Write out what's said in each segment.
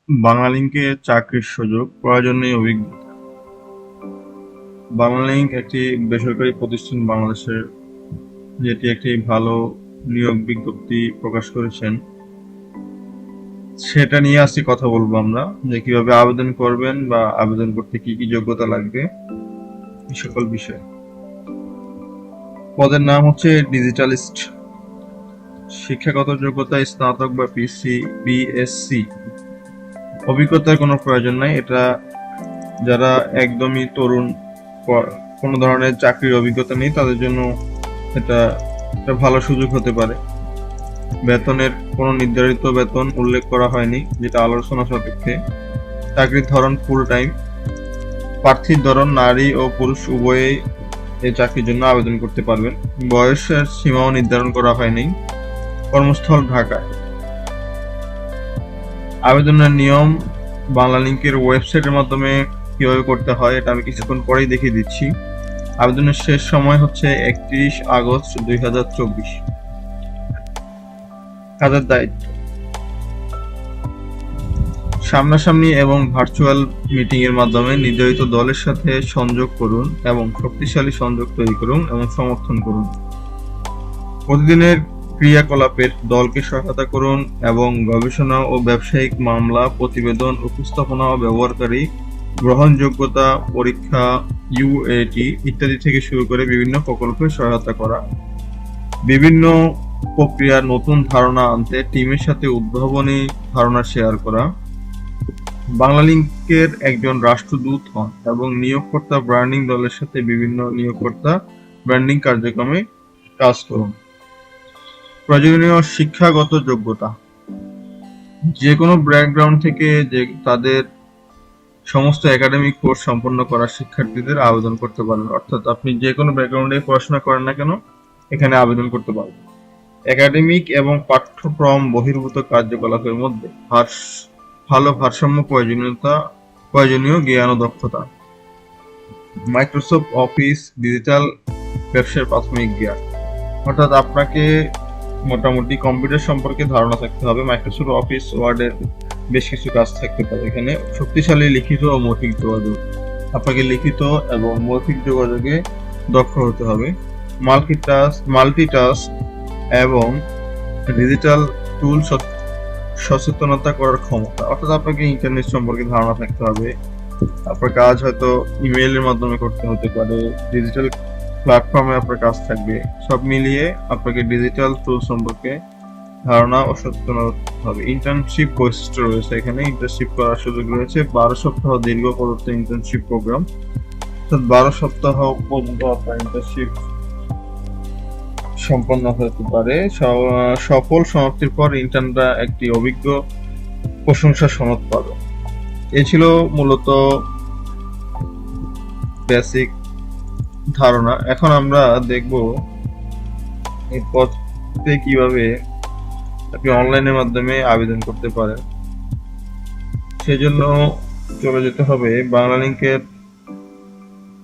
বাংলালিংকে চাকরির সুযোগ, প্রয়োজনীয় অভিজ্ঞতা। বাংলালিংক একটি বেসরকারি প্রতিষ্ঠান বাংলাদেশের, যেটি একটি ভালো নিয়োগ বিজ্ঞপ্তি প্রকাশ করেছেন। সেটা নিয়ে আজকে কথা বলবো আমরা, যে কিভাবে আবেদন করবেন বা আবেদন করতে কি কি যোগ্যতা লাগবে, এই সকল বিষয়। পদের নাম হচ্ছে ডিজিটালিস্ট। শিক্ষাগত যোগ্যতা স্নাতক বা বিএসসি। অভিজ্ঞতার কোনো প্রয়োজন নাই। এটা যারা একদমই তরুণ, কোনো ধরনের চাকরির অভিজ্ঞতা নেই, তাদের জন্য এটা একটা ভালো সুযোগ হতে পারে। বেতনের কোনো নির্ধারিত বেতন উল্লেখ করা হয়নি, যেটা আলোচনা সাপেক্ষে। চাকরির ধরন ফুল টাইম। প্রার্থীর ধরন নারী ও পুরুষ উভয়েই এই চাকরির জন্য আবেদন করতে পারবেন। বয়সের সীমাও নির্ধারণ করা হয়নি। কর্মস্থল ঢাকায়। আবেদনের নিয়ম বাংলালিংকের ওয়েবসাইটের মাধ্যমে কিভাবে করতে হয় এটা আমি কিছুক্ষণ পরেই দেখিয়ে দিচ্ছি। আবেদনের শেষ সময় হচ্ছে 31 আগস্ট 2024। কাজের দায়িত্ব: সামনাসামনি এবং ভার্চুয়াল মিটিং এর মাধ্যমে নির্ধারিত দলের সাথে সংযোগ করুন এবং শক্তিশালী সংযোগ তৈরি করুন এবং সমর্থন করুন। প্রতিদিনের ক্রিয়াকলাপের দলকে সহায়তা করুন এবং গবেষণা ও ব্যবসায়িক মামলা, প্রতিবেদন, উপস্থাপনা ও ব্যবহারকারী গ্রহণযোগ্যতা পরীক্ষা, ইউএটি ইত্যাদি থেকে শুরু করে বিভিন্ন প্রকল্পে সহায়তা করা। বিভিন্ন প্রক্রিয়ার নতুন ধারণা আনতে টিমের সাথে উদ্ভাবনী ধারণা শেয়ার করা। বাংলালিংকের একজন রাষ্ট্রদূত হন এবং নিয়োগকর্তা ব্র্যান্ডিং দলের সাথে বিভিন্ন নিয়োগকর্তা ব্র্যান্ডিং কার্যক্রমে কাজ করুন। প্রয়োজনীয় শিক্ষাগত যোগ্যতা: যে কোনো ব্যাকগ্রাউন্ড থেকে তাদের সমস্ত একাডেমিক কোর্স সম্পন্ন করা শিক্ষার্থীদের আবেদন করতে পারেন। অর্থাৎ আপনি যে কোনো ব্যাকগ্রাউন্ডে পড়াশোনা করেন না কেন, এখানে আবেদন করতে পারবেন। একাডেমিক এবং পাঠ্যক্রম বহির্ভূত কার্যকলাপের মধ্যে ভালো ভারসাম্য প্রয়োজনীয় জ্ঞান ও দক্ষতা। মাইক্রোসফট অফিস, ডিজিটাল ব্যবসার প্রাথমিক জ্ঞান। অর্থাৎ আপনাকে মোটামুটি কম্পিউটার সম্পর্কে ধারণা থাকতে হবে। মাইক্রোসফট অফিস ওয়ার্ডের বেশ কিছু কাজ থাকতে পারে এখানে। শক্তিশালী লিখিত ও মৌখিক যোগাযোগ। আপনাকে লিখিত এবং মৌখিক যোগাযোগে দক্ষ হতে হবে। মাল্টিটাস্ক এবং ডিজিটাল টুল সচেতনতা করার ক্ষমতা। অর্থাৎ আপনাকে ইন্টারনেট সম্পর্কে ধারণা থাকতে হবে। আপনার কাজ হয়তো ইমেইলের মাধ্যমে করতে হতে পারে, ডিজিটাল প্ল্যাটফর্মে আপনার কাজ থাকবে। সব মিলিয়ে আপনাকে ডিজিটাল টুল সম্পর্কে ধারণা ও সচেতন হবে। ইন্টার্নশিপ বৈশিষ্ট্য রয়েছে এখানে। ইন্টার্নশিপ করার সুযোগ রয়েছে। 12 সপ্তাহ দীর্ঘ প্রদত্ত ইন্টার্নশিপ প্রোগ্রাম। অর্থাৎ 12 সপ্তাহ পর্যন্ত আপনার ইন্টার্নশিপ সম্পন্ন হতে পারে। সফল সমাপ্তির পর ইন্টার্নরা একটি অভিজ্ঞ প্রশংসা সনদ পাবে। এ ছিল মূলত বেসিক ধারণা। এখন আমরা দেখব এই পদে কিভাবে আপনি অনলাইনের মাধ্যমে আবেদন করতে পারেন। সেজন্য চলে যেতে হবে বাংলালিংকের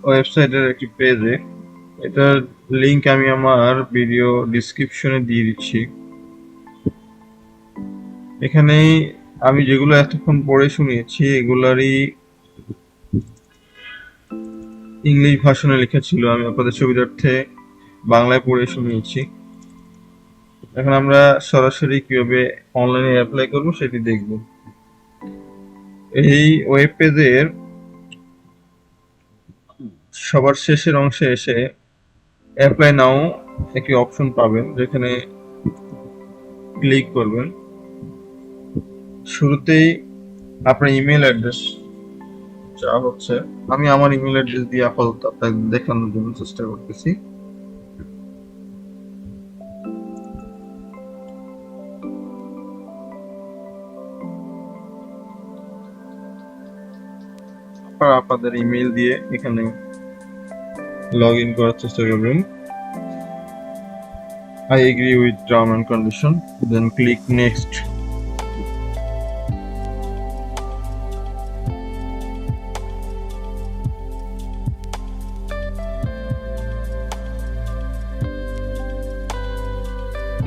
ওয়েবসাইটের একটি পেজে। এটার লিংক আমি আমার ভিডিও ডিসক্রিপশনে দিয়ে দিচ্ছি। এখানে আমি যেগুলো এতক্ষণ পড়ে শুনিয়েছি এগুলারই ইংলিশ ভার্সনে লেখা ছিল, আমি আপনাদের সুবিধার্থে বাংলায় পড়ে শুনিয়েছি। এখন আমরা সরাসরি কিভাবে অনলাইনে অ্যাপ্লাই করব সেটি দেখব। এই ওয়েব পেজের সবার শেষের অংশে এসে অ্যাপ্লাই নাও একটি অপশন পাবেন, যেখানে ক্লিক করবেন। শুরুতেই আপনার ইমেল অ্যাড্রেস চাওয়া হচ্ছে। আমি আমার ইমেল অ্যাড্রেস দিয়ে আপাতত আপনাদের দেখানোর জন্য চেষ্টা করতেছি। আপনাদের ইমেল দিয়ে এখানে লগ ইন করার চেষ্টা করবেন। I agree with term and condition, then click next.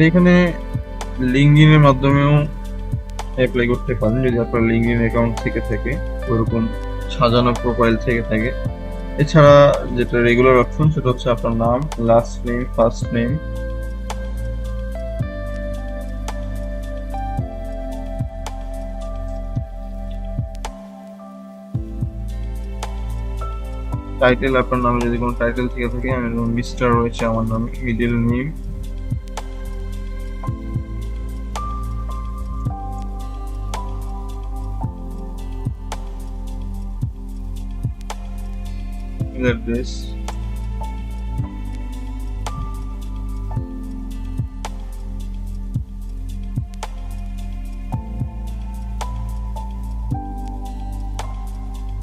এখানে লিঙ্কডিনের মাধ্যমেও অ্যাপ্লাই করতে পারেন যদি আপনার লিঙ্কডইন অ্যাকাউন্ট থেকে থাকে, ওরকম সাজানো প্রোফাইল থেকে থাকে। এছাড়া যেটা রেগুলার অপশন সেটা হচ্ছে আপনার নাম, last name, first name, title, আপনার নামে যদি কোনো টাইটেল থেকে থাকে, আমি মিস্টার রয়েছে আমার নামে, middle name, address,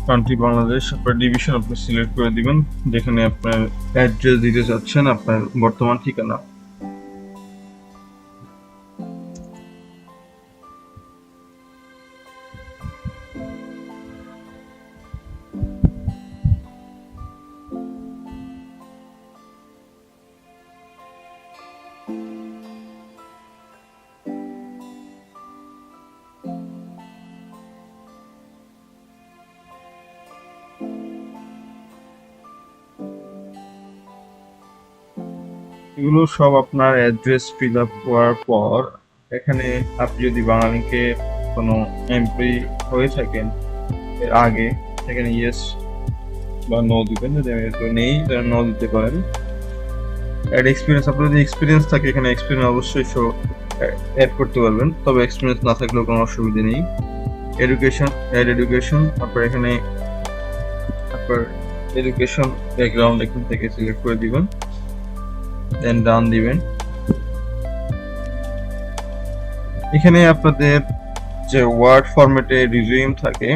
country Bangladesh, আপনার ডিভিশন আপনি সিলেক্ট করে দিবেন, যেখানে আপনার অ্যাড্রেস দিতে চাচ্ছেন, আপনার বর্তমান ঠিকানা। এগুলো সব আপনার অ্যাড্রেস ফিল আপ করার পর এখানে আপনি যদি বাঙালিকে কোনো এমপ্লয়ি হয়ে থাকেন এর আগে, সেখানে ইয়েস বা নো দিবেন, যদি নেই তাহলে নো দিতে পারেন। অ্যাড এক্সপিরিয়েন্স, আপনার যদি এক্সপিরিয়েন্স থাকে এখানে এক্সপিরিয়েন্স অবশ্যই অ্যাড করতে পারবেন, তবে এক্সপিরিয়েন্স না থাকলেও কোনো অসুবিধা নেই। এডুকেশন, অ্যাড এডুকেশন, আপনার এখানে আপনার এডুকেশন ব্যাকগ্রাউন্ড এখান থেকে সিলেক্ট করে দিবেন, দেন ডান দিবেন। এখানে আপনাদের যে ওয়ার্ড ফরম্যাটে রিজিউম থাকে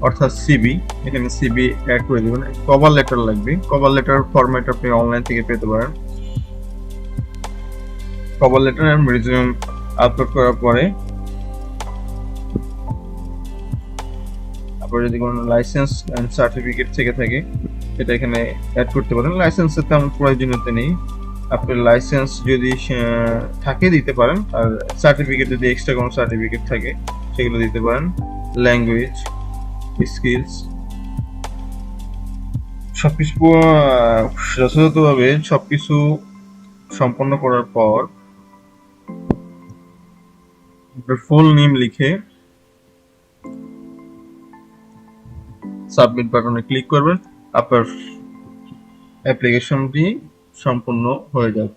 অর্থাৎ সিবি, এখানে সিবি অ্যাড করে দিবেন। কভার লেটার লাগবে, কভার লেটার ফরম্যাট আপনি অনলাইন থেকে পেতে পারেন। কভার লেটার এবং রিজিউম আপলোড করার পরে আপনার যদি কোনো লাইসেন্স এন্ড সার্টিফিকেট থেকে থাকে এটা এখানে অ্যাড করতে পারেন। লাইসেন্সের তেমন প্রয়োজনীয়তা নেই, আপনার লাইসেন্স যদি থাকে দিতে পারেন, আর সার্টিফিকেট যদি এক্সট্রা কোনো সার্টিফিকেট থাকে সেগুলো দিতে পারেন। ল্যাঙ্গুয়েজ, স্কিলস, সবকিছু যথাযথভাবে সবকিছু সম্পন্ন করার পর ফুল নেম লিখে সাবমিট বাটনে ক্লিক করবেন, আপনার অ্যাপ্লিকেশনটি সম্পূর্ণ হয়ে যাবে।